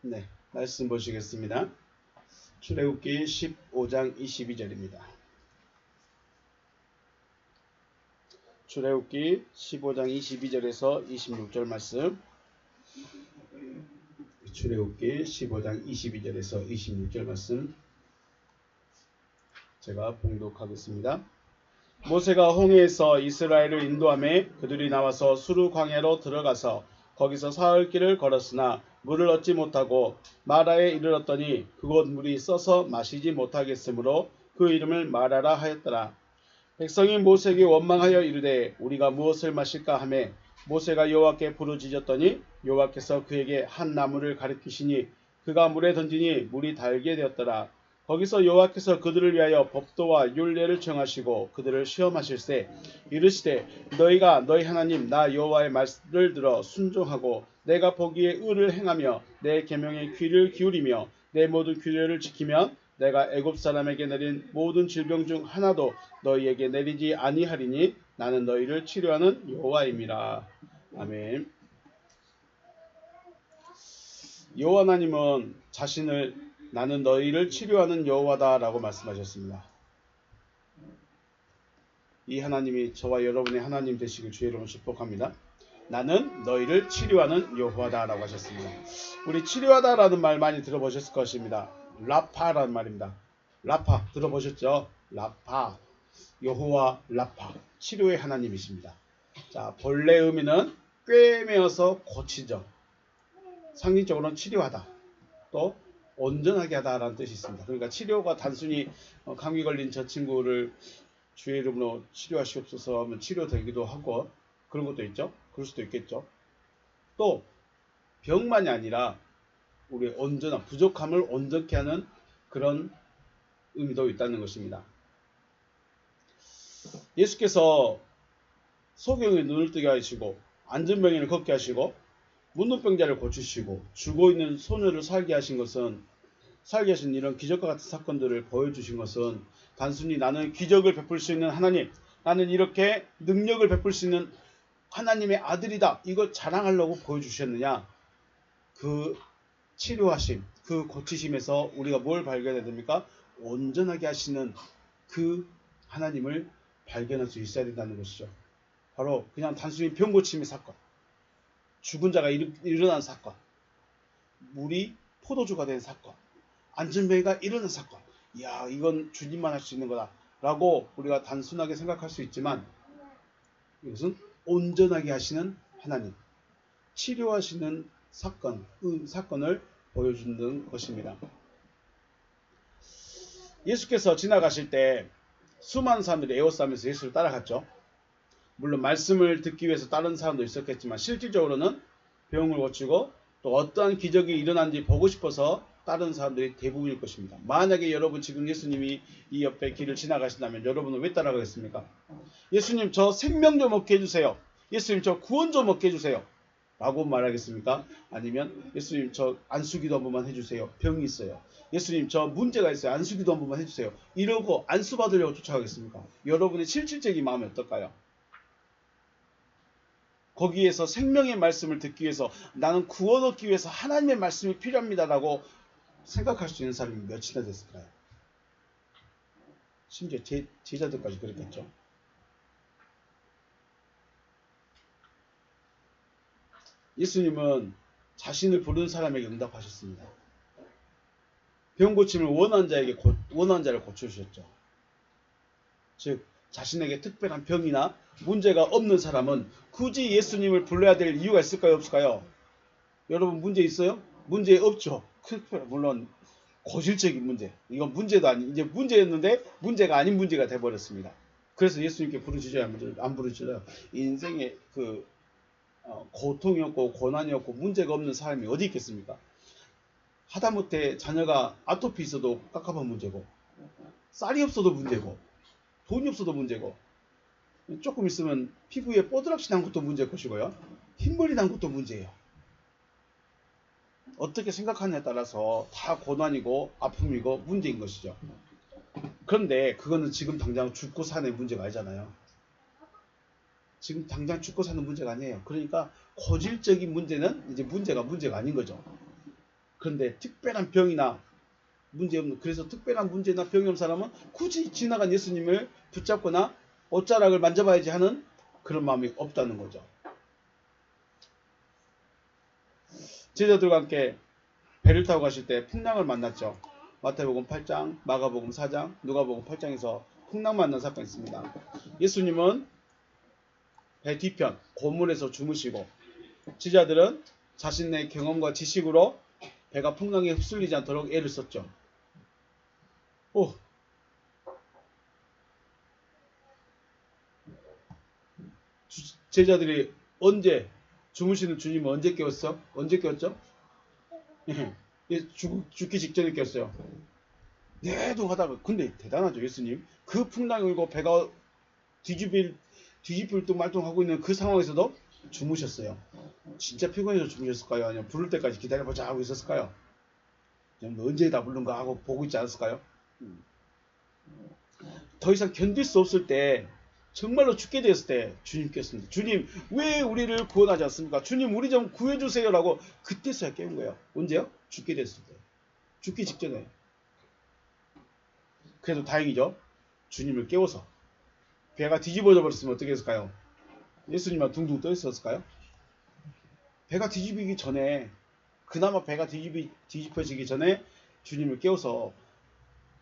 네, 말씀 보시겠습니다. 출애굽기 15장 22절입니다. 출애굽기 15장 22절에서 26절 말씀. 출애굽기 15장 22절에서 26절 말씀 제가 봉독하겠습니다. 모세가 홍해에서 이스라엘을 인도하매 그들이 나와서 수르 광야로 들어가서 거기서 사흘 길을 걸었으나 물을 얻지 못하고 마라에 이르렀더니 그곳 물이 써서 마시지 못하겠으므로 그 이름을 마라라 하였더라. 백성이 모세에게 원망하여 이르되 우리가 무엇을 마실까 하매 모세가 여호와께 부르짖었더니 여호와께서 그에게 한 나무를 가리키시니 그가 물에 던지니 물이 달게 되었더라. 거기서 여호와께서 그들을 위하여 법도와 율례를 정하시고 그들을 시험하실세 이르시되 너희가 너희 하나님 나 여호와의 말을 들어 순종하고 내가 보기에 의를 행하며 내 계명에 귀를 기울이며 내 모든 규례를 지키면 내가 애굽 사람에게 내린 모든 질병 중 하나도 너희에게 내리지 아니하리니 나는 너희를 치료하는 여호와임이라. 아멘. 여호와 하나님은 자신을 나는 너희를 치료하는 여호와다 라고 말씀하셨습니다. 이 하나님이 저와 여러분의 하나님 되시길 주의 이름으로 축복합니다. 나는 너희를 치료하는 여호와다 라고 하셨습니다. 우리 치료하다 라는 말 많이 들어보셨을 것입니다. 라파라는 말입니다. 라파 들어보셨죠? 라파, 여호와 라파, 치료의 하나님이십니다. 자, 본래 의미는 꿰매어서 고치죠. 상징적으로는 치료하다, 또 온전하게 하다라는 뜻이 있습니다. 그러니까 치료가 단순히 감기 걸린 저 친구를 주의 이름으로 치료하시옵소서 하면 치료되기도 하고 그런 것도 있죠. 그럴 수도 있겠죠. 또 병만이 아니라 우리의 온전한 부족함을 온전케 하는 그런 의미도 있다는 것입니다. 예수께서 소경의 눈을 뜨게 하시고 안전병인을 걷게 하시고 문둥병자를 고치시고 죽어있는 소녀를 살게 하신 것은 살게 하신 이런 기적과 같은 사건들을 보여주신 것은 단순히 나는 기적을 베풀 수 있는 하나님, 나는 이렇게 능력을 베풀 수 있는 하나님의 아들이다, 이걸 자랑하려고 보여주셨느냐? 그 치료하심, 그 고치심에서 우리가 뭘 발견해야 됩니까? 온전하게 하시는 그 하나님을 발견할 수 있어야 된다는 것이죠. 바로 그냥 단순히 병 고침의 사건, 죽은 자가 일어난 사건, 물이 포도주가 된 사건, 안전병이가 일어난 사건, 이야 이건 주님만 할 수 있는 거다 라고 우리가 단순하게 생각할 수 있지만 이것은 온전하게 하시는 하나님, 치료하시는 사건을 보여주는 것입니다. 예수께서 지나가실 때 수많은 사람들이 에워싸면서 예수를 따라갔죠. 물론 말씀을 듣기 위해서 다른 사람도 있었겠지만 실질적으로는 병을 고치고 또 어떠한 기적이 일어난지 보고 싶어서 다른 사람들이 대부분일 것입니다. 만약에 여러분 지금 예수님이 이 옆에 길을 지나가신다면 여러분은 왜 따라가겠습니까? 예수님 저 생명 좀 얻게 해주세요. 예수님 저 구원 좀 얻게 해주세요. 라고 말하겠습니까? 아니면 예수님 저 안수기도 한 번만 해주세요. 병이 있어요. 예수님 저 문제가 있어요. 안수기도 한 번만 해주세요. 이러고 안수 받으려고 쫓아가겠습니까? 여러분의 실질적인 마음이 어떨까요? 거기에서 생명의 말씀을 듣기 위해서 나는 구원 얻기 위해서 하나님의 말씀이 필요합니다라고 생각할 수 있는 사람이 몇이나 됐을까요? 심지어 제자들까지 그랬겠죠. 예수님은 자신을 부르는 사람에게 응답하셨습니다. 병 고침을 원한 자를 고쳐주셨죠. 즉 자신에게 특별한 병이나 문제가 없는 사람은 굳이 예수님을 불러야 될 이유가 있을까요? 없을까요? 여러분 문제 있어요? 문제 없죠. 물론 고질적인 문제. 이건 문제도 아닌, 이제 문제였는데 문제가 아닌 문제가 돼버렸습니다. 그래서 예수님께 부르짖어야 안 부르짖어요. 인생에 고통이 없고 고난이 없고 문제가 없는 사람이 어디 있겠습니까? 하다못해 자녀가 아토피 있어도 깝깝한 문제고, 쌀이 없어도 문제고, 돈이 없어도 문제고, 조금 있으면 피부에 뽀드락시 난 것도 문제일 것이고요. 흰머리 난 것도 문제예요. 어떻게 생각하느냐에 따라서 다 고난이고 아픔이고 문제인 것이죠. 그런데 그거는 지금 당장 죽고 사는 문제가 아니잖아요. 지금 당장 죽고 사는 문제가 아니에요. 그러니까 고질적인 문제는 이제 문제가 아닌 거죠. 그런데 특별한 병이나 문제없는, 그래서 특별한 문제나 병이 없는 사람은 굳이 지나간 예수님을 붙잡거나 옷자락을 만져봐야지 하는 그런 마음이 없다는 거죠. 제자들과 함께 배를 타고 가실 때 풍랑을 만났죠. 마태복음 8장, 마가복음 4장, 누가복음 8장에서 풍랑 만난 사건이 있습니다. 예수님은 배 뒤편 고문에서 주무시고 제자들은 자신의 경험과 지식으로 배가 풍랑에 휩쓸리지 않도록 애를 썼죠. 제자들이 언제, 주무시는 주님은 언제 깨웠어? 언제 깨웠죠? 죽기 직전에 깨웠어요. 내도 하다가. 근데 대단하죠, 예수님. 그 풍랑을 일고 배가 뒤집힐 듯 말똥하고 있는 그 상황에서도 주무셨어요. 진짜 피곤해서 주무셨을까요? 아니면 부를 때까지 기다려보자 하고 있었을까요? 언제 다 부른가 하고 보고 있지 않았을까요? 더 이상 견딜 수 없을 때, 정말로 죽게 되었을 때 주님 깼습니다. 주님 왜 우리를 구원하지 않습니까? 주님 우리 좀 구해주세요 라고 그때서야 깨운 거예요. 언제요? 죽게 됐을 때. 죽기 직전에. 그래도 다행이죠. 주님을 깨워서. 배가 뒤집어져 버렸으면 어떻게 했을까요? 예수님만 둥둥 떠 있었을까요? 배가 뒤집히기 전에, 그나마 배가 뒤집혀지기 전에 주님을 깨워서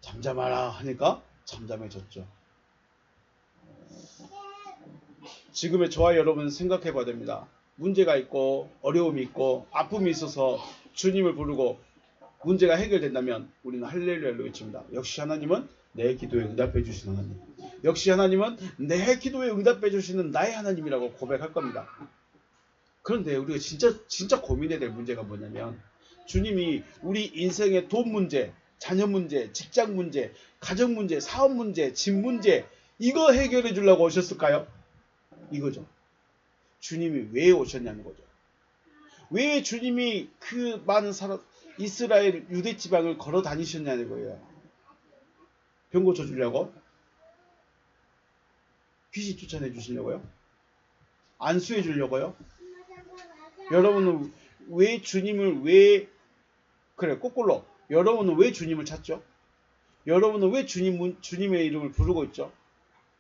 잠잠하라 하니까 잠잠해졌죠. 지금의 저와 여러분 생각해 봐야 됩니다. 문제가 있고 어려움이 있고 아픔이 있어서 주님을 부르고 문제가 해결된다면 우리는 할렐루야를 외칩니다. 역시 하나님은 내 기도에 응답해 주신 하나님. 역시 하나님은 내 기도에 응답해 주시는 나의 하나님이라고 고백할 겁니다. 그런데 우리가 진짜 고민해야 될 문제가 뭐냐면, 주님이 우리 인생의 돈 문제, 자녀 문제, 직장 문제, 가정 문제, 사업 문제, 집 문제, 이거 해결해 주려고 오셨을까요? 이거죠. 주님이 왜 오셨냐는 거죠. 왜 주님이 그 많은 사람, 이스라엘 유대 지방을 걸어 다니셨냐는 거예요. 병 고쳐주려고? 귀신 쫓아내 주시려고요? 안수해 주려고요? 여러분은 왜 주님을 거꾸로 여러분은 왜 주님을 찾죠? 여러분은 왜 주님의 이름을 부르고 있죠?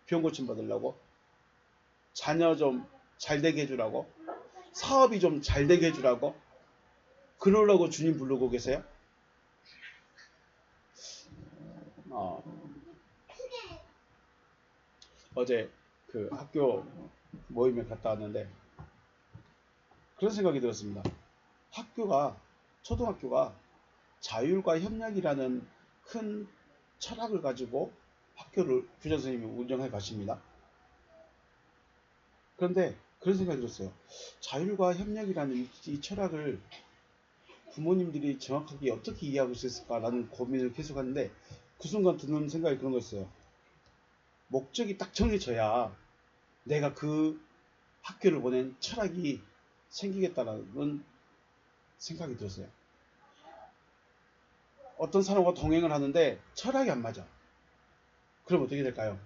병 고침 받으려고? 자녀 좀 잘되게 해주라고? 사업이 좀 잘되게 해주라고? 그러려고 주님 부르고 계세요? 어제 그 학교 모임에 갔다 왔는데 그런 생각이 들었습니다. 초등학교가 자율과 협력이라는 큰 철학을 가지고 학교를 교장 선생님이 운영해 가십니다. 그런데 그런 생각이 들었어요. 자율과 협력이라는 이 철학을 부모님들이 정확하게 어떻게 이해하고 있을까라는 고민을 계속하는데, 그 순간 드는 생각이 그런 거였어요. 목적이 딱 정해져야 내가 그 학교를 보낸 철학이 생기겠다라는 생각이 들었어요. 어떤 사람과 동행을 하는데 철학이 안 맞아. 그럼 어떻게 될까요?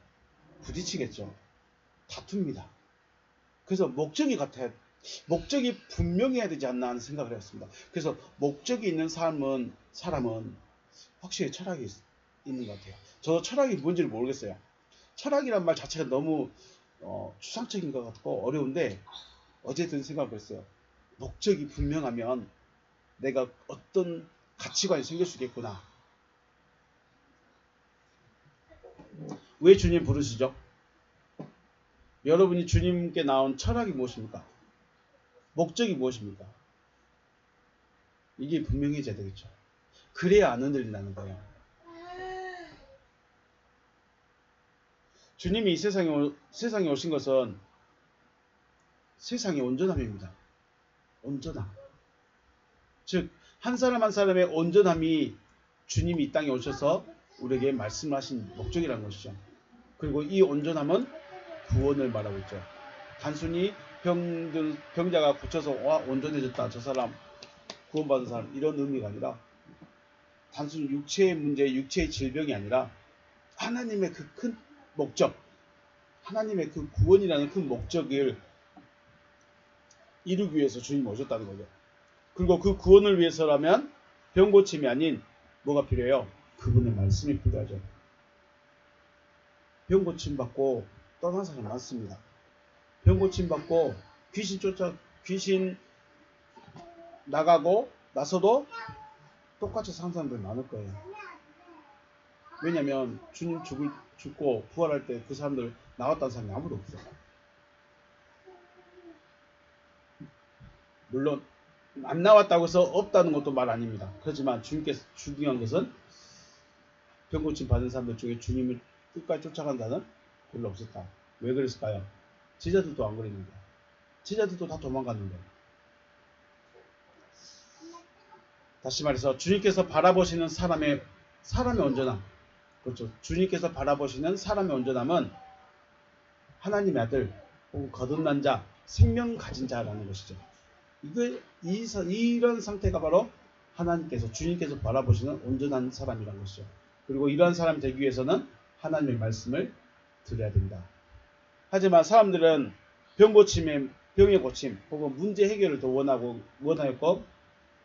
부딪히겠죠. 다툽니다. 그래서 목적이 분명해야 되지 않나 하는 생각을 했습니다. 그래서 목적이 있는 사람은 확실히 철학이 있는 것 같아요. 저도 철학이 뭔지를 모르겠어요. 철학이란 말 자체가 너무 추상적인 것 같고 어려운데, 어쨌든 생각을 했어요. 목적이 분명하면 내가 어떤 가치관이 생길 수 있겠구나. 왜 주님 부르시죠? 여러분이 주님께 나온 철학이 무엇입니까? 목적이 무엇입니까? 이게 분명해져야 되겠죠. 그래야 안 흔들린다는 거예요. 주님이 이 세상에 오신 것은 세상의 온전함입니다. 온전함. 즉, 한 사람 한 사람의 온전함이 주님이 이 땅에 오셔서 우리에게 말씀하신 목적이라는 것이죠. 그리고 이 온전함은 구원을 말하고 있죠. 단순히 병자가 고쳐서 온전해졌다, 저 사람 구원받은 사람, 이런 의미가 아니라, 단순히 육체의 문제, 육체의 질병이 아니라 하나님의 그 큰 목적, 하나님의 그 구원이라는 큰 목적을 이루기 위해서 주님이 오셨다는 거죠. 그리고 그 구원을 위해서라면 병 고침이 아닌 뭐가 필요해요? 그분의 말씀이 필요하죠. 병 고침 받고 떠난 사람 많습니다. 병 고침 받고 귀신 나가고 나서도 똑같이 사는 사람들 많을 거예요. 왜냐면 주님 죽고 부활할 때 그 사람들 나왔다는 사람이 아무도 없어. 물론 안 나왔다고 해서 없다는 것도 말 아닙니다. 그렇지만 주님께서 중요한 것은 병 고침 받은 사람들 중에 주님을 끝까지 쫓아간다는 별로 없었다. 왜 그랬을까요? 제자들도 안 그랬는데, 제자들도 다 도망갔는데. 다시 말해서 주님께서 바라보시는 사람의 온전함, 그렇죠. 주님께서 바라보시는 사람의 온전함은 하나님의 아들 혹은 거듭난 자, 생명 가진 자라는 것이죠. 이런 상태가 바로 하나님께서 주님께서 바라보시는 온전한 사람이라는 것이죠. 그리고 이러한 사람이 되기 위해서는 하나님의 말씀을 들어야 된다. 하지만 사람들은 병의 고침 혹은 문제 해결을 더 원하였고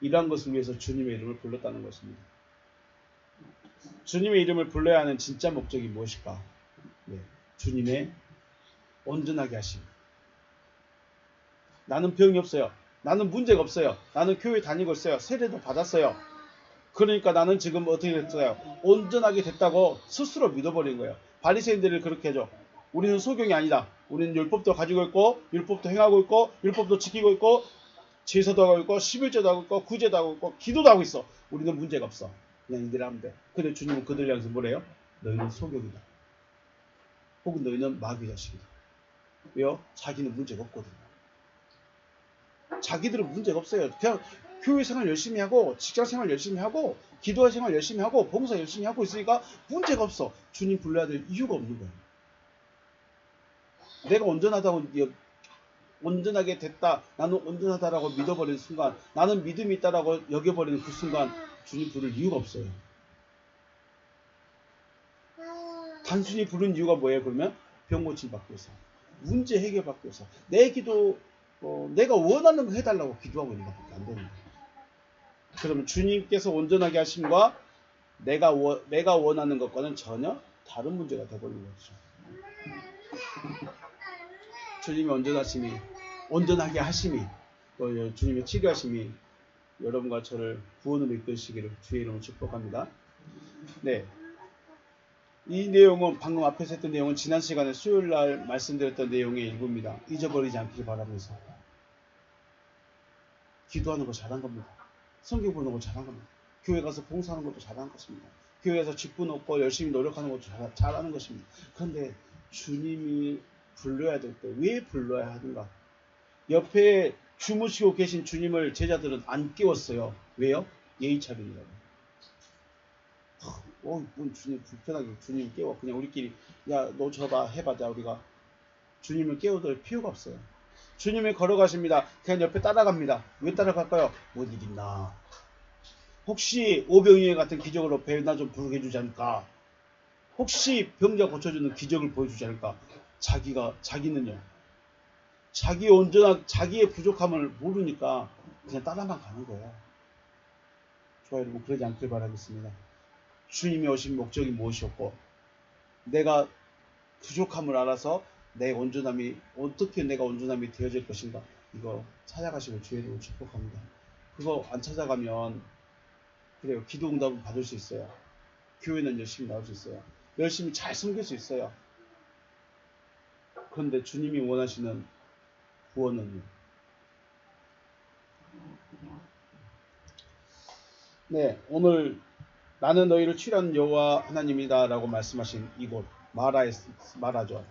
이러한 것을 위해서 주님의 이름을 불렀다는 것입니다. 주님의 이름을 불러야 하는 진짜 목적이 무엇일까? 네, 주님의 온전하게 하심. 나는 병이 없어요. 나는 문제가 없어요. 나는 교회 다니고 있어요. 세례도 받았어요. 그러니까 나는 지금 어떻게 됐어요? 온전하게 됐다고 스스로 믿어버린 거예요. 바리새인들을 그렇게 해줘. 우리는 소경이 아니다. 우리는 율법도 가지고 있고 율법도 행하고 있고 율법도 지키고 있고 제사도 하고 있고 11조도 하고 있고 구제도 하고 있고 기도도 하고 있어. 우리는 문제가 없어. 그냥 이대로 하면 돼. 근데 주님은 그들 향해서 뭐래요? 너희는 소경이다. 혹은 너희는 마귀 자식이다. 왜요? 자기는 문제가 없거든요. 자기들은 문제가 없어요. 그냥 교회 생활 열심히 하고 직장 생활 열심히 하고 기도 생활 열심히 하고 봉사 열심히 하고 있으니까 문제가 없어. 주님 불러야 될 이유가 없는 거예요. 내가 온전하게 됐다. 나는 온전하다라고 믿어버리는 순간, 나는 믿음이 있다라고 여겨버리는 그 순간 주님 부를 이유가 없어요. 단순히 부른 이유가 뭐예요? 그러면 병 고침 받기 위해서, 문제 해결 받기 위해서, 내 기도 내가 원하는 거 해달라고 기도하고 있는 것밖에 안 되는 거예요. 그러면 주님께서 온전하게 하심과 내가 원하는 것과는 전혀 다른 문제가 되어버리는 거죠. 주님의 온전하게 하심이 또 주님의 치료하심이 여러분과 저를 구원으로 이끄시기를 주의 이름으로 축복합니다. 네, 이 내용은 방금 앞에서 했던 내용은 지난 시간에 수요일날 말씀드렸던 내용의 일부입니다. 잊어버리지 않기를 바라면서 기도하는 거 잘한 겁니다. 성경 보는 거 잘한 겁니다. 교회 가서 봉사하는 것도 잘한 것입니다. 교회에서 직분 얻고 열심히 노력하는 것도 잘하는 것입니다. 그런데 주님이 불러야 될 때 왜 불러야 하는가? 옆에 주무시고 계신 주님을 제자들은 안 깨웠어요. 왜요? 예의 차림이라고. 뭔 주님 불편하게 주님 깨워. 그냥 우리끼리 야 너 저다 해봐자 우리가. 주님을 깨워둘 필요가 없어요. 주님이 걸어가십니다. 그냥 옆에 따라갑니다. 왜 따라갈까요? 뭔 일 있나? 혹시 오병이어 같은 기적으로 배나 좀 부르게 해주지 않을까? 혹시 병자 고쳐주는 기적을 보여주지 않을까? 자기는요. 자기의 부족함을 모르니까 그냥 따라만 가는 거예요. 좋아요, 여러분. 그러지 않길 바라겠습니다. 주님이 오신 목적이 무엇이었고, 내가 부족함을 알아서 어떻게 내가 온전함이 되어질 것인가, 이거 찾아가시고 주의 이름으로 축복합니다. 그거 안 찾아가면, 그래요. 기도 응답을 받을 수 있어요. 교회는 열심히 나올 수 있어요. 열심히 잘 섬길 수 있어요. 그런데 주님이 원하시는 구원은요. 네, 오늘 나는 너희를 치료하는 여호와 하나님이다 라고 말씀하신 이곳 마라죠.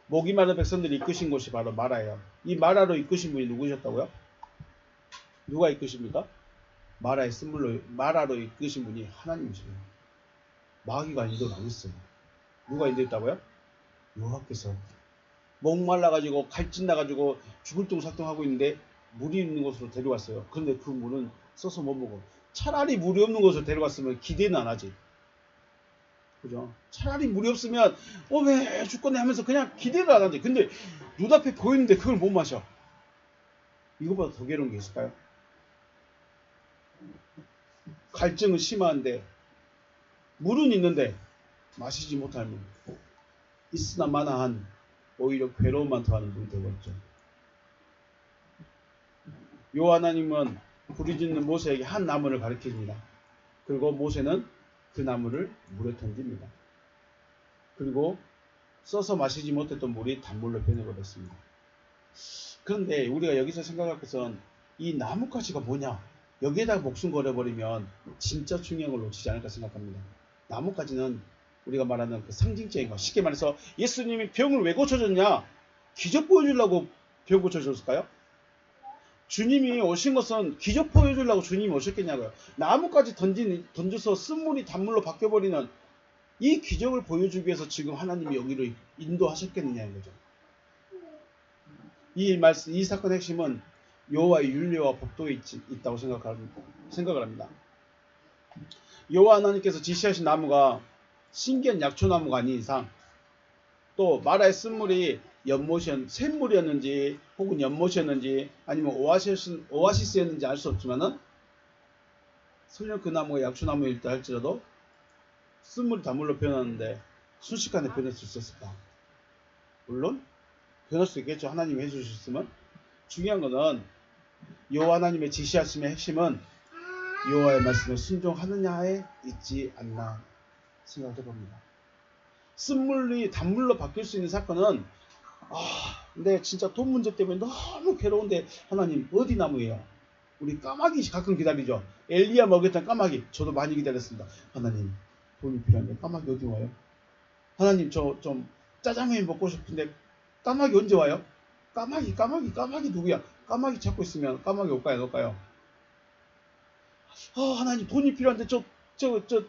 목이 마른 백성들이 이끄신 곳이 바로 마라예요. 이 마라로 이끄신 분이 누구셨다고요? 누가 이끄십니까? 마라로 이끄신 분이 하나님이십니다. 마귀가 인도를 안 했어요. 누가 인도했다고요? 여호와께서. 목말라가지고 칼진나가지고 죽을 똥살똥하고 있는데 물이 있는 곳으로 데려왔어요. 그런데 그 물은 써서 못 먹어. 차라리 물이 없는 곳으로 데려갔으면 기대는 안 하지. 그죠? 차라리 물이 없으면 왜 죽겠네 하면서 그냥 기대를 안 하지. 근데 눈앞에 보이는데 그걸 못 마셔. 이거보다 더 괴로운 게 있을까요? 갈증은 심한데 물은 있는데 마시지 못할 물. 있으나 마나한 오히려 괴로움만 더하는 물이 되어버렸죠. 요 하나님은 부르짖는 모세에게 한 나무를 가르칩니다. 그리고 모세는 그 나무를 물에 던집니다. 그리고 써서 마시지 못했던 물이 단물로 변해버렸습니다. 그런데 우리가 여기서 생각할 것은 이 나뭇가지가 뭐냐? 여기에다가 목숨 걸어버리면 진짜 중요한 걸 놓치지 않을까 생각합니다. 나뭇가지는 우리가 말하는 그 상징적인 것. 쉽게 말해서 예수님이 병을 왜 고쳐줬냐? 기적 보여주려고 병 고쳐줬을까요? 주님이 오신 것은 기적 보여주려고 주님이 오셨겠냐고요. 나뭇가지 던져서 쓴물이 단물로 바뀌어버리는 이 기적을 보여주기 위해서 지금 하나님이 여기로 인도하셨겠느냐는 거죠. 이 사건의 핵심은 여호와의 율례와 법도에 있다고 생각을 합니다. 여호와 하나님께서 지시하신 나무가 신기한 약초나무가 아닌 이상, 또 마라의 쓴물이 샘물이었는지 혹은 연못이었는지 아니면 오아시스였는지 알 수 없지만은 설령 그 나무가 약초나무일 때 할지라도 쓴물이 단물로 변하는데 순식간에 변할 수 있었을까? 물론 변할 수 있겠죠. 하나님이 해주셨으면. 중요한 것은 여호와 하나님의 지시하심의 핵심은 여호와의 말씀에 순종하느냐에 있지 않나 생각해 봅니다. 쓴물이 단물로 바뀔 수 있는 사건은 근데 진짜 돈 문제 때문에 너무 괴로운데 하나님 어디 나무예요? 우리 까마귀 가끔 기다리죠. 엘리야 먹였던 까마귀 저도 많이 기다렸습니다. 하나님 돈이 필요한데 까마귀 어디 와요? 하나님 저 좀 짜장면이 먹고 싶은데 까마귀 언제 와요? 까마귀 누구야? 까마귀 찾고 있으면 까마귀 올까요? 안 올까요? 하나님 돈이 필요한데 저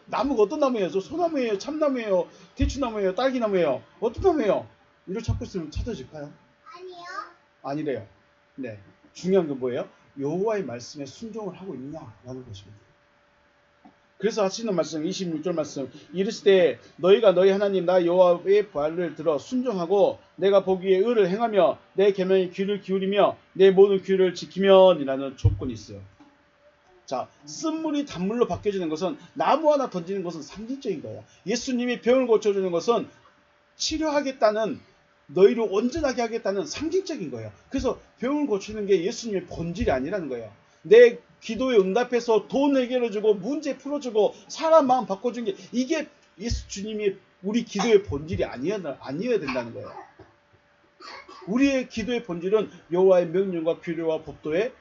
나무가 어떤 나무예요? 저 소나무예요? 참나무예요? 대추나무예요? 딸기나무예요? 어떤 나무예요? 이걸 찾고 있으면 찾아질까요? 아니요. 아니래요. 네. 중요한 건 뭐예요? 여호와의 말씀에 순종을 하고 있냐라는 것입니다. 그래서 하시는 말씀 26절 말씀 이르시되 너희가 너희 하나님 나 여호와의 말을 들어 순종하고 내가 보기에 의를 행하며 내 계명에 귀를 기울이며 내 모든 규례를 지키면이라는 조건이 있어요. 자, 쓴물이 단물로 바뀌어지는 것은 나무 하나 던지는 것은 상징적인 거예요. 예수님이 병을 고쳐주는 것은 치료하겠다는 너희를 온전하게 하겠다는 상징적인 거예요. 그래서 병을 고치는 게 예수님의 본질이 아니라는 거예요. 내 기도에 응답해서 돈 해결해주고 문제 풀어주고 사람 마음 바꿔주는 게 이게 예수 주님이 우리 기도의 본질이 아니어야 된다는 거예요. 우리의 기도의 본질은 여호와의 명령과 규례와 법도를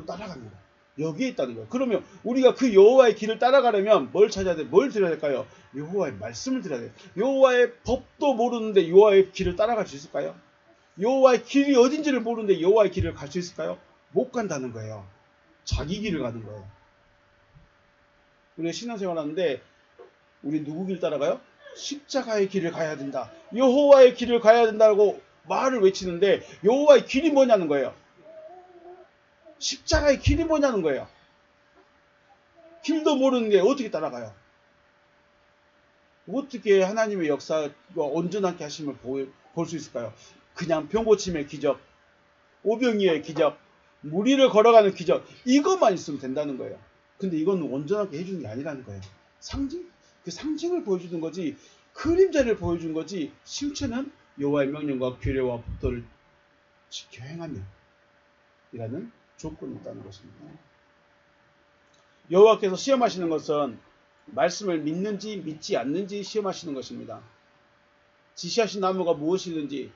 따라가는 거예요. 여기에 있다는 거예요. 그러면 우리가 그 여호와의 길을 따라가려면 뭘 찾아야 돼? 뭘 들어야 될까요? 여호와의 말씀을 들어야 돼요. 여호와의 법도 모르는데 여호와의 길을 따라갈 수 있을까요? 여호와의 길이 어딘지를 모르는데 여호와의 길을 갈 수 있을까요? 못 간다는 거예요. 자기 길을 가는 거예요. 우리가 신앙생활 하는데 우리 누구 길 따라가요? 십자가의 길을 가야 된다. 여호와의 길을 가야 된다고 말을 외치는데 여호와의 길이 뭐냐는 거예요. 십자가의 길이 뭐냐는 거예요. 길도 모르는데 어떻게 따라가요? 어떻게 하나님의 역사가 온전하게 하심을 볼 수 있을까요? 그냥 병 고침의 기적, 오병이어의 기적, 무리를 걸어가는 기적 이것만 있으면 된다는 거예요. 근데 이건 온전하게 해주는 게 아니라는 거예요. 그 상징을 보여주는 거지 그림자를 보여준 거지 실체는 여호와의 명령과 규례와 법도를 지켜 행하며 이라는 조건이 있다는 것입니다. 여호와께서 시험하시는 것은 말씀을 믿는지 믿지 않는지 시험하시는 것입니다. 지시하신 나무가 무엇이든지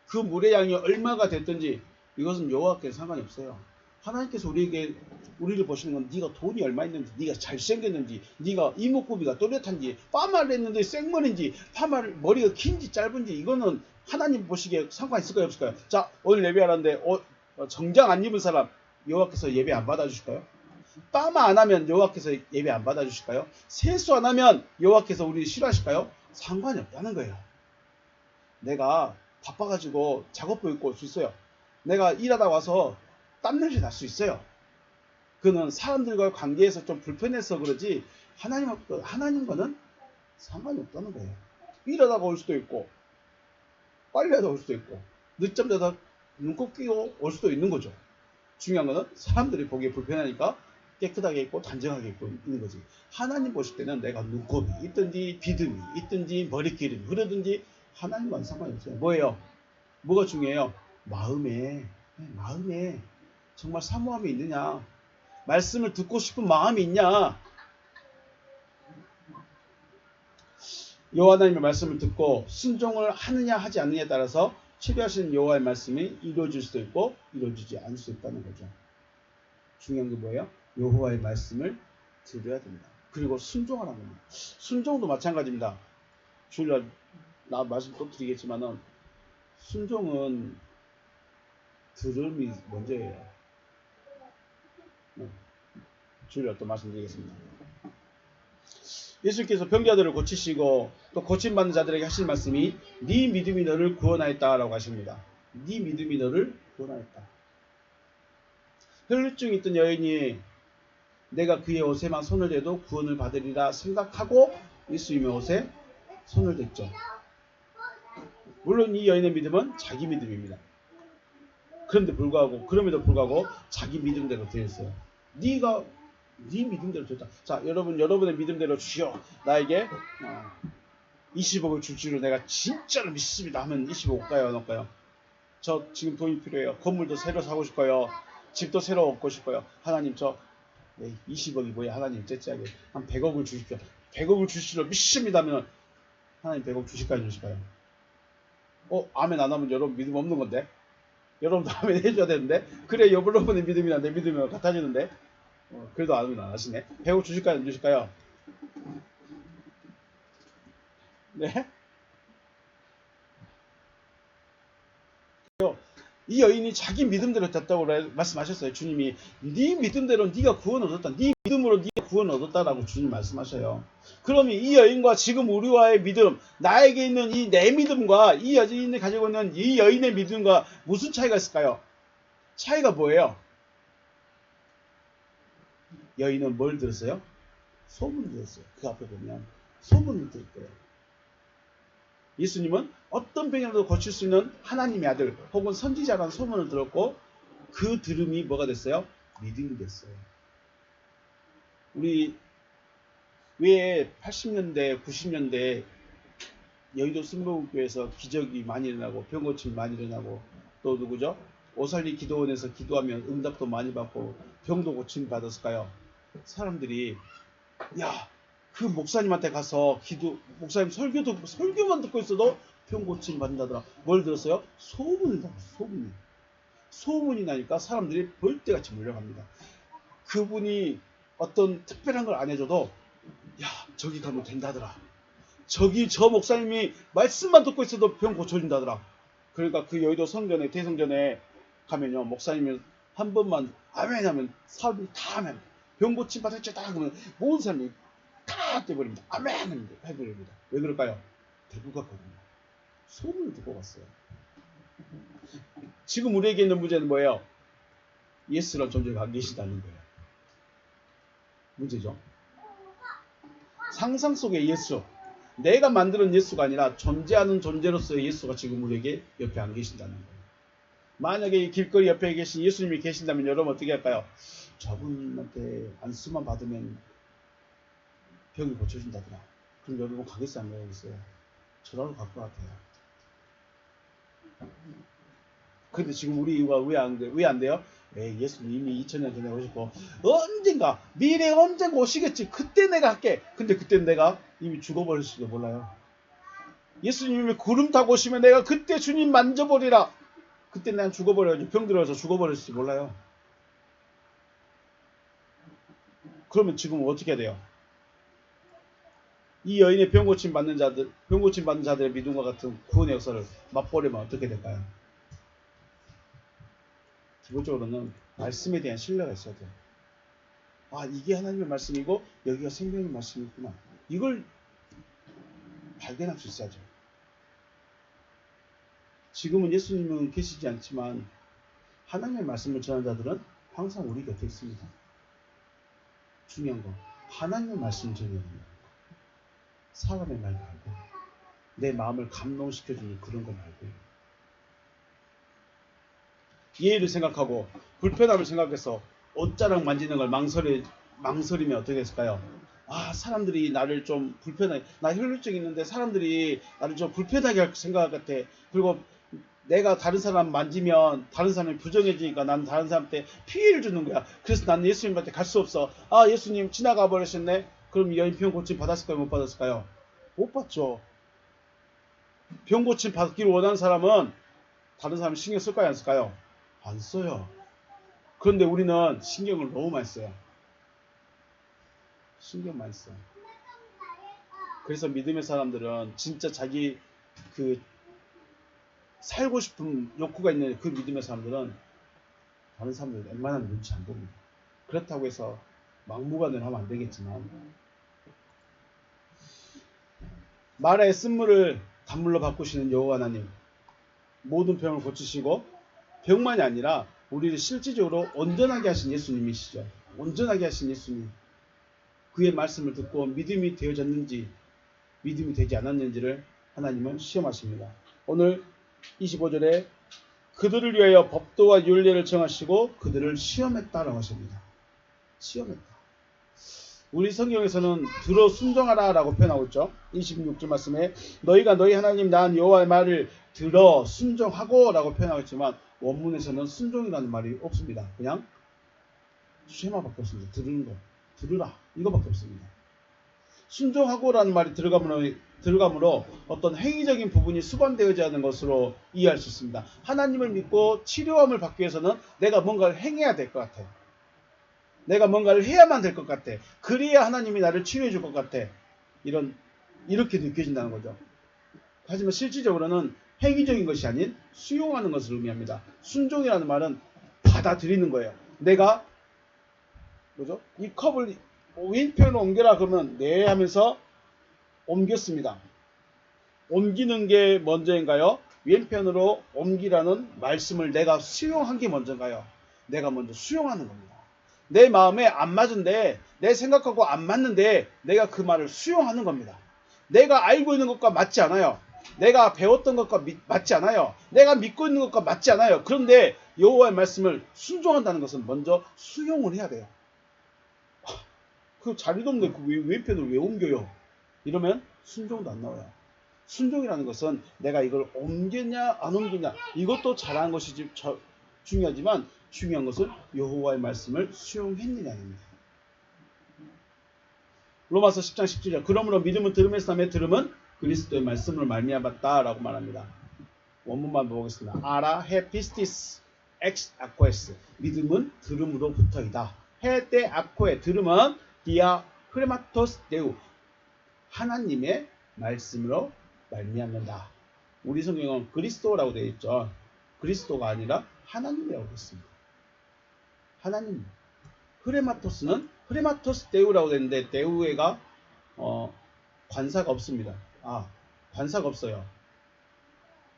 그 물의 양이 얼마가 됐든지 이것은 여호와께서 상관이 없어요. 하나님께서 우리를 보시는 건 네가 돈이 얼마 있는지, 네가 잘생겼는지, 네가 이목구비가 또렷한지, 파마를 했는데 생머리인지, 머리가 긴지 짧은지 이거는 하나님 보시기에 상관 있을까요 없을까요? 자, 오늘 예배하는데 정장 안 입은 사람 여호와께서 예배 안 받아주실까요? 파마 안 하면 여호와께서 예배 안 받아주실까요? 세수 안 하면 여호와께서 우리 싫어하실까요? 상관이 없다는 거예요. 내가 바빠가지고 작업복 입고 올 수 있어요. 내가 일하다 와서 땀냄새 날 수 있어요. 그는 사람들과의 관계에서 좀 불편해서 그러지 하나님과는 상관이 없다는 거예요. 일하다가 올 수도 있고 빨리하다 올 수도 있고 늦잠 자다 눈곱 끼고 올 수도 있는 거죠. 중요한 거는 사람들이 보기에 불편하니까 깨끗하게 있고 단정하게 있고 있는 거지. 하나님 보실 때는 내가 눈곱이 있든지 비듬이 있든지 머리끼리 흐르든지 하나님과는 상관이 없어요. 뭐예요? 뭐가 중요해요? 마음에 정말 사모함이 있느냐, 말씀을 듣고 싶은 마음이 있냐. 여호와 하나님의 말씀을 듣고 순종을 하느냐 하지 않느냐에 따라서 치료하시는 여호와의 말씀이 이루어질 수도 있고 이루어지지 않을 수 있다는 거죠. 중요한 게 뭐예요? 여호와의 말씀을 들어야 됩니다. 그리고 순종하라는 겁니다. 순종도 마찬가지입니다. 주일날 나 말씀 또 드리겠지만은 순종은 들음이 먼저예요. 주일날 또 말씀드리겠습니다. 예수께서 병자들을 고치시고 또 고침받는 자들에게 하신 말씀이 네 믿음이 너를 구원하였다라고 하십니다. 네 믿음이 너를 구원하였다. 혈루증이 있던 여인이 내가 그의 옷에만 손을 대도 구원을 받으리라 생각하고 예수님의 옷에 손을 댔죠. 물론 이 여인의 믿음은 자기 믿음입니다. 그럼에도 불구하고 자기 믿음대로 되었어요. 네 믿음대로 됐다. 자, 여러분의 믿음대로 주여 나에게 20억을 줄 줄을 내가 진짜로 믿습니다 하면 20억 올까요? 안 올까요? 저 지금 돈이 필요해요. 건물도 새로 사고 싶어요. 집도 새로 얻고 싶어요. 하나님 20억이 뭐야? 하나님 째째하게 한 100억을 주십시오. 100억을 주실 줄 믿습니다 하면 하나님 100억 주실까요? 주실까요? 아멘 안 하면 여러분 믿음 없는 건데. 여러분도 아멘 해줘야 되는데. 그래 여러분의 믿음이나 내 믿음이랑 같아지는데. 그래도 아멘 안 하시네. 100억 주실까요? 안 주실까요? 네? 이 여인이 자기 믿음대로 됐다고 말씀하셨어요. 주님이 네 믿음대로 네가 구원을 얻었다. 네 믿음으로 네가 구원을 얻었다라고 주님 말씀하셔요. 그러면 이 여인과 지금 우리와의 믿음, 나에게 있는 이 내 믿음과 이 여인이 가지고 있는 이 여인의 믿음과 무슨 차이가 있을까요? 차이가 뭐예요? 여인은 뭘 들었어요? 소문을 들었어요. 그 앞에 보면 소문을 들을 거예요. 예수님은 어떤 병이라도 고칠 수 있는 하나님의 아들 혹은 선지자라는 소문을 들었고 그 들음이 뭐가 됐어요? 믿음이 됐어요. 우리 왜 80년대 90년대 여의도 승로교회에서 기적이 많이 일어나고 병 고침이 많이 일어나고 또 누구죠? 오살리 기도원에서 기도하면 응답도 많이 받고 병도 고침 받았을까요? 사람들이 그 목사님한테 가서 목사님 설교만 듣고 있어도 병 고침 받는다더라. 뭘 들었어요? 소문을 들었어요. 소문이 나니까 사람들이 벌떼같이 몰려갑니다. 그분이 어떤 특별한 걸 안 해줘도 저기 가면 된다더라. 저 목사님이 말씀만 듣고 있어도 병 고쳐진다더라. 그러니까 그 여의도 성전에 대성전에 가면요 목사님이 한 번만 아멘 하면 사람들이 다 아멘. 병 고침 받았죠 다 그러면 모든 사람이 다 떼버립니다. 아멘 해버립니다. 왜 그럴까요? 대구 같거든요. 소문을 듣고 갔어요. 지금 우리에게 있는 문제는 뭐예요? 예수란 존재가 안 계시다는 거예요. 문제죠. 상상 속의 예수, 내가 만드는 예수가 아니라 존재하는 존재로서의 예수가 지금 우리에게 옆에 안 계신다는 거예요. 만약에 길거리 옆에 계신 예수님이 계신다면 여러분 어떻게 할까요? 저분한테 안수만 받으면 병이 고쳐진다더라. 그럼 여러분 가겠어요? 안 가겠어요? 저라도 갈 것 같아요. 근데 지금 우리가 왜 안 돼요? 예수님 이미 2000년 전에 오셨고 언젠가 미래에 언젠가 오시겠지. 그때 내가 할게. 근데 그때 내가 이미 죽어버렸을지도 몰라요. 예수님이 구름 타고 오시면 내가 그때 주님 만져버리라. 그때 난 죽어버려야지. 병 들어서 죽어버렸을지 몰라요. 그러면 지금 어떻게 해야 돼요? 이 여인의 병 고침 받는 자들의 믿음과 같은 구원의 역사를 맛보려면 어떻게 될까요? 기본적으로는 말씀에 대한 신뢰가 있어야 돼요. 이게 하나님의 말씀이고 여기가 생명의 말씀이구나. 이걸 발견할 수 있어야죠. 지금은 예수님은 계시지 않지만 하나님의 말씀을 전하는 자들은 항상 우리 곁에 있습니다. 중요한 건 하나님의 말씀을 전해야 됩니다. 사람의 말 말고 내 마음을 감동시켜주는 그런 거 말고 이해를 생각하고 불편함을 생각해서 옷자락 만지는 걸 망설이면 어떻게 됐을까요? 아, 사람들이 나를 좀 불편하게, 나 혈류증 있는데 사람들이 나를 좀 불편하게 할 생각 같아. 그리고 내가 다른 사람 만지면 다른 사람이 부정해지니까 난 다른 사람한테 피해를 주는 거야. 그래서 난 예수님한테 갈 수 없어. 아, 예수님 지나가 버리셨네. 그럼 여인병 고침 받았을까요? 못 받았을까요? 못 받죠. 병 고침 받기를 원하는 사람은 다른 사람 신경 쓸까요? 안 쓸까요? 안 써요. 그런데 우리는 신경을 너무 많이 써요. 신경 많이 써요. 그래서 믿음의 사람들은 진짜 자기 그 살고 싶은 욕구가 있는 그 믿음의 사람들은 다른 사람들 웬만하면 눈치 안 봅니다. 그렇다고 해서 막무가내로 하면 안 되겠지만 마라의 쓴물을 단물로 바꾸시는 여호와 하나님, 모든 병을 고치시고 병만이 아니라 우리를 실질적으로 온전하게 하신 예수님이시죠. 온전하게 하신 예수님, 그의 말씀을 듣고 믿음이 되어졌는지 믿음이 되지 않았는지를 하나님은 시험하십니다. 오늘 25절에 그들을 위하여 법도와 율례를 정하시고 그들을 시험했다라고 하십니다. 시험했다. 우리 성경에서는 들어 순종하라 라고 표현하고 있죠. 26절 말씀에 너희가 너희 하나님 나 여호와의 말을 들어 순종하고 라고 표현하고 있지만 원문에서는 순종이라는 말이 없습니다. 그냥 쉐마밖에 없습니다. 들으는 거. 들으라. 이거밖에 없습니다. 순종하고라는 말이 들어감으로 어떤 행위적인 부분이 수반되어야 하는 것으로 이해할 수 있습니다. 하나님을 믿고 치료함을 받기 위해서는 내가 뭔가를 행해야 될 것 같아. 내가 뭔가를 해야만 될 것 같아. 그래야 하나님이 나를 치료해 줄 것 같아. 이렇게 느껴진다는 거죠. 하지만 실질적으로는 행위적인 것이 아닌 수용하는 것을 의미합니다. 순종이라는 말은 받아들이는 거예요. 내가 이 컵을 왼편으로 옮겨라 그러면 네 하면서 옮겼습니다. 옮기는 게 먼저인가요? 왼편으로 옮기라는 말씀을 내가 수용한 게 먼저인가요? 내가 먼저 수용하는 겁니다. 내 마음에 안 맞은데, 내 생각하고 안 맞는데 내가 그 말을 수용하는 겁니다. 내가 알고 있는 것과 맞지 않아요. 내가 배웠던 것과 맞지 않아요. 내가 믿고 있는 것과 맞지 않아요. 그런데 여호와의 말씀을 순종한다는 것은 먼저 수용을 해야 돼요. 그 자리도 없는데 그 왼편을 왜 옮겨요? 이러면 순종도 안 나와요. 순종이라는 것은 내가 이걸 옮겼냐 안 옮겼냐 이것도 잘하는 것이 중요하지만 중요한 것은 여호와의 말씀을 수용했느냐입니다. 로마서 10장 17절 그러므로 믿음은 들음에서 나며 들음은 그리스도의 말씀을 말미암았다라고 말합니다. 원문만 보겠습니다. 아라 헤 피스티스 엑스 아코에스 믿음은 들음으로부터이다. 헤 테 아코에 들음은 디아 크레마토스 데우 하나님의 말씀으로 말미암는다. 우리 성경은 그리스도라고 되어 있죠. 그리스도가 아니라 하나님이라고 되어 있습니다. 하나님. 흐레마토스는 흐레마토스 데우라고 되어 있는데 데우에가 관사가 없습니다. 관사가 없어요.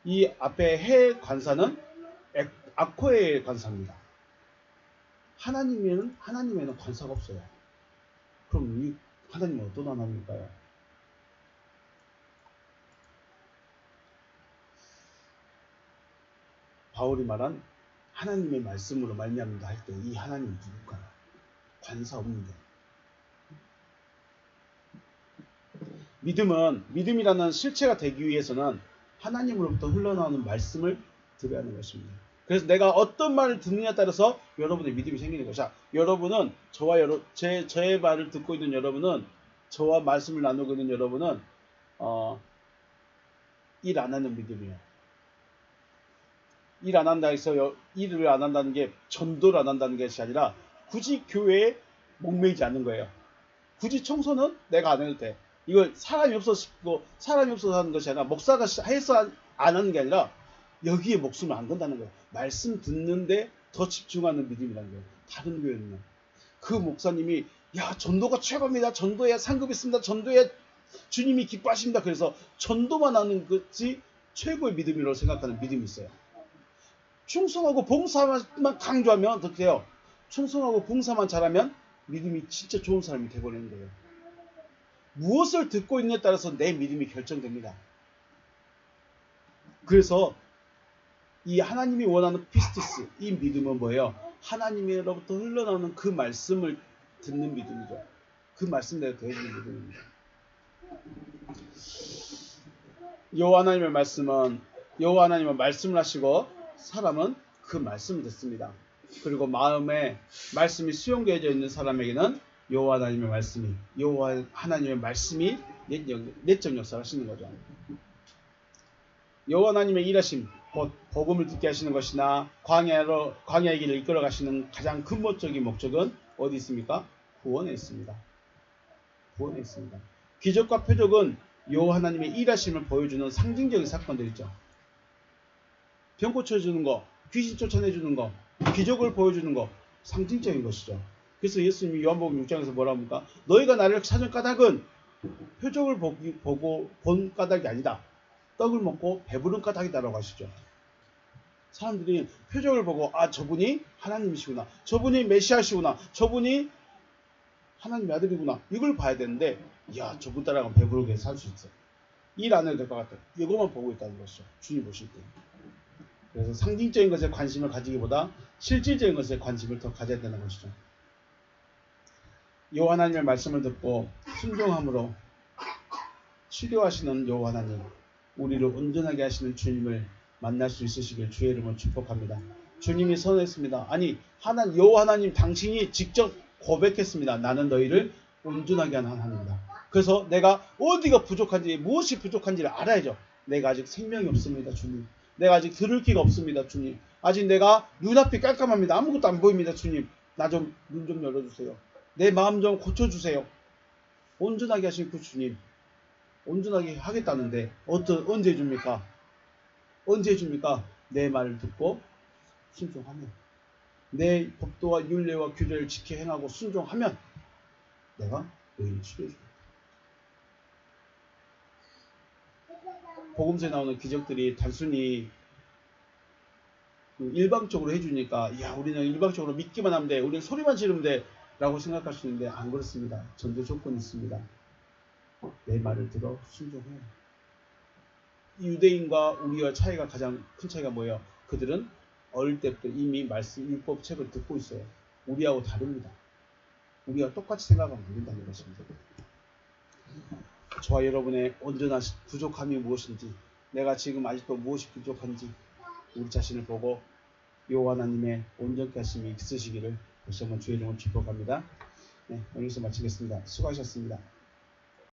이 앞에 해 관사는 아코의 관사입니다. 하나님에는 관사가 없어요. 그럼 이 하나님은 어떤 하나님일까요? 바울이 말한 하나님의 말씀으로 말미암는다 할 때 이 하나님은 누굴까요? 관사 없는데. 믿음이라는 실체가 되기 위해서는 하나님으로부터 흘러나오는 말씀을 들어야 하는 것입니다. 그래서 내가 어떤 말을 듣느냐에 따라서 여러분의 믿음이 생기는 것이야. 여러분은 저의 말을 듣고 있는 여러분은 저와 말씀을 나누고 있는 여러분은 일 안 하는 믿음이에요. 일 안 한다 해서 일을 안 한다는 게 전도를 안 한다는 것이 아니라 굳이 교회에 목매이지 않는 거예요. 굳이 청소는 내가 안 해도 돼. 이걸 사람이 없어서 하는 것이 아니라 목사가 해서 안 하는 게 아니라 여기에 목숨을 안 건다는 거예요. 말씀 듣는데 더 집중하는 믿음이라는 거예요. 다른 교회는요. 그 목사님이 전도가 최고입니다. 전도에 상급 있습니다. 전도에 주님이 기뻐하십니다. 그래서 전도만 하는 것이 최고의 믿음이라고 생각하는 믿음이 있어요. 충성하고 봉사만 강조하면 어떻게 해요? 충성하고 봉사만 잘하면 믿음이 진짜 좋은 사람이 되어버리는 거예요. 무엇을 듣고 있느냐에 따라서 내 믿음이 결정됩니다. 그래서 이 하나님이 원하는 피스티스, 이 믿음은 뭐예요? 하나님으로부터 흘러나오는 그 말씀을 듣는 믿음이죠. 그 말씀 내가 대해주는 믿음입니다. 여호와 하나님의 말씀은 여호와 하나님은 말씀을 하시고 사람은 그 말씀을 듣습니다. 그리고 마음에 말씀이 수용되어져 있는 사람에게는 여호와 하나님의 말씀이 여호와 하나님의 말씀이 내적 역사를 하시는 거죠. 여호와 하나님의 일하심, 곧 복음을 듣게 하시는 것이나 광야의 길을 이끌어 가시는 가장 근본적인 목적은 어디 있습니까? 구원에 있습니다. 구원에 있습니다. 기적과 표적은 여호와 하나님의 일하심을 보여주는 상징적인 사건들이죠. 병 고쳐주는 거, 귀신 쫓아내주는 거, 기적을 보여주는 거, 상징적인 것이죠. 그래서 예수님이 요한복음 6장에서 뭐라고 합니까? 너희가 나를 찾은 까닭은 표적을 보고 본 까닭이 아니다. 떡을 먹고 배부른 까닭이다라고 하시죠. 사람들이 표적을 보고 아 저분이 하나님이시구나. 저분이 메시아시구나. 저분이 하나님의 아들이구나. 이걸 봐야 되는데 야 저분 따라가면 배부르게 살 수 있어. 일 안 해도 될 것 같아. 이것만 보고 있다는 것이죠. 주님 보실 때. 그래서 상징적인 것에 관심을 가지기보다 실질적인 것에 관심을 더 가져야 되는 것이죠. 여호와 하나님의 말씀을 듣고 순종함으로 치료하시는 여호와 하나님, 우리를 온전하게 하시는 주님을 만날 수 있으시길 주의 이름으로 축복합니다. 주님이 선언했습니다. 아니 여호와 하나님 당신이 직접 고백했습니다. 나는 너희를 온전하게 하는 하나님이다. 그래서 내가 어디가 부족한지 무엇이 부족한지를 알아야죠. 내가 아직 생명이 없습니다. 주님. 내가 아직 들을 귀가 없습니다. 주님. 아직 내가 눈앞이 깜깜합니다. 아무것도 안 보입니다. 주님. 나 좀 눈 좀 열어주세요. 내 마음 좀 고쳐주세요. 온전하게 하신 그 주님. 온전하게 하겠다는데 언제 줍니까? 언제 줍니까? 내 말을 듣고 순종하면, 내 법도와 율례와 규례를 지켜 행하고 순종하면 내가 너희를 치료해 줍니다. 복음서에 나오는 기적들이 단순히 일방적으로 해주니까 야 우리는 일방적으로 믿기만 하면 돼, 우리는 소리만 지르면 돼 라고 생각할 수 있는데 안 그렇습니다. 전제 조건이 있습니다. 내 말을 들어 순종해요. 유대인과 우리와 차이가 가장 큰 차이가 뭐예요? 그들은 어릴 때부터 이미 말씀 율법 책을 듣고 있어요. 우리하고 다릅니다. 우리가 똑같이 생각하면 안 된다는 것입니다. 저와 여러분의 온전한 부족함이 무엇인지, 내가 지금 아직도 무엇이 부족한지 우리 자신을 보고 여호와 하나님의 온전케 하심이 있으시기를 다시 한번 주의 이름으로 축복합니다. 네, 여기서 마치겠습니다. 수고하셨습니다.